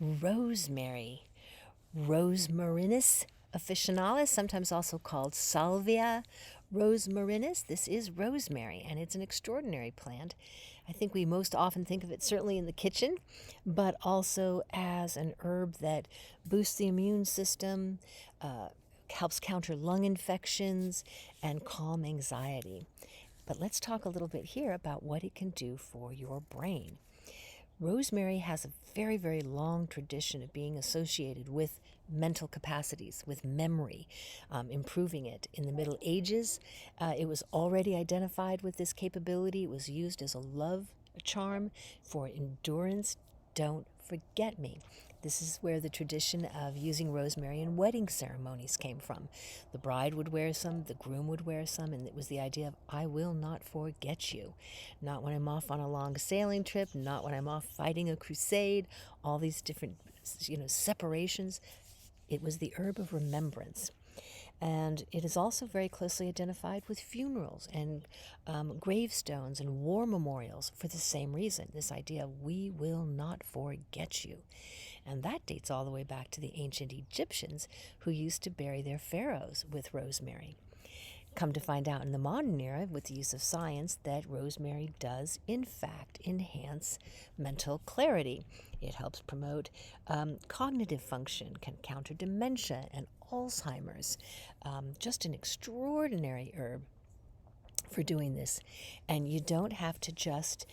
Rosemary. Rosmarinus officinalis, sometimes also called Salvia rosmarinus. This is rosemary, and it's an extraordinary plant. I think we most often think of it certainly in the kitchen, but also as an herb that boosts the immune system, helps counter lung infections, and calm anxiety. But let's talk a little bit here about what it can do for your brain. Rosemary has a very, very long tradition of being associated with mental capacities, with memory, improving it. In the Middle Ages, it was already identified with this capability. It was used as a love charm for endurance. Don't forget me. This is where the tradition of using rosemary in wedding ceremonies came from. The bride would wear some, the groom would wear some, and it was the idea of, I will not forget you. Not when I'm off on a long sailing trip, not when I'm off fighting a crusade, all these different, separations. It was the herb of remembrance. And it is also very closely identified with funerals and gravestones and war memorials for the same reason, this idea of we will not forget you. And that dates all the way back to the ancient Egyptians, who used to bury their pharaohs with rosemary. Come to find out in the modern era, with the use of science, that rosemary does, in fact, enhance mental clarity. It helps promote cognitive function, can counter dementia and Alzheimer's. Just an extraordinary herb for doing this. And you don't have to just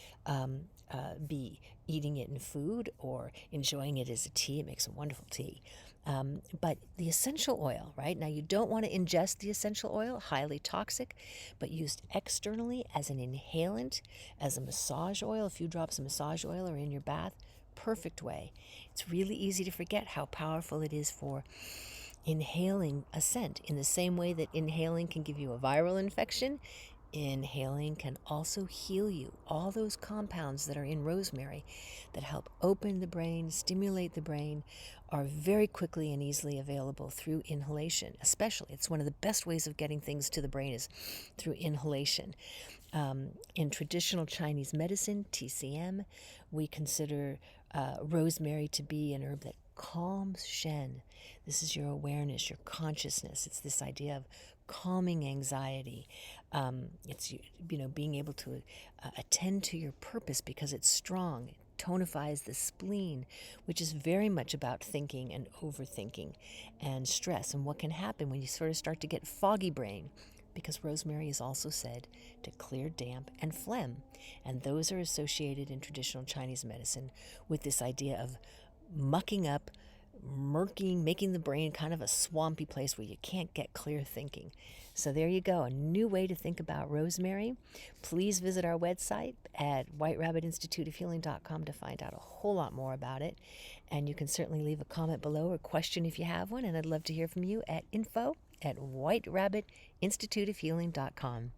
be eating it in food or enjoying it as a tea. It makes a wonderful tea. But the essential oil, right? Now, you don't want to ingest the essential oil, highly toxic, but used externally as an inhalant, as a massage oil. A few drops of massage oil are in your bath. Perfect way. It's really easy to forget how powerful it is for inhaling a scent. In the same way that inhaling can give you a viral infection, inhaling can also heal you. All those compounds that are in rosemary that help open the brain, stimulate the brain, are very quickly and easily available through inhalation. Especially, it's one of the best ways of getting things to the brain is through inhalation. In traditional Chinese medicine, TCM, we consider rosemary to be an herb that calms Shen. This is your awareness, your consciousness. It's this idea of calming anxiety. It's being able to attend to your purpose because it's strong. It tonifies the spleen, which is very much about thinking and overthinking and stress and what can happen when you sort of start to get foggy brain, because rosemary is also said to clear damp and phlegm. And those are associated in traditional Chinese medicine with this idea of mucking up, murking, making the brain kind of a swampy place where you can't get clear thinking. So there you go, a new way to think about rosemary. Please visit our website at whiterabbitinstituteofhealing.com to find out a whole lot more about it. And you can certainly leave a comment below or question if you have one, and I'd love to hear from you at info@whiterabbitinstituteofhealing.com.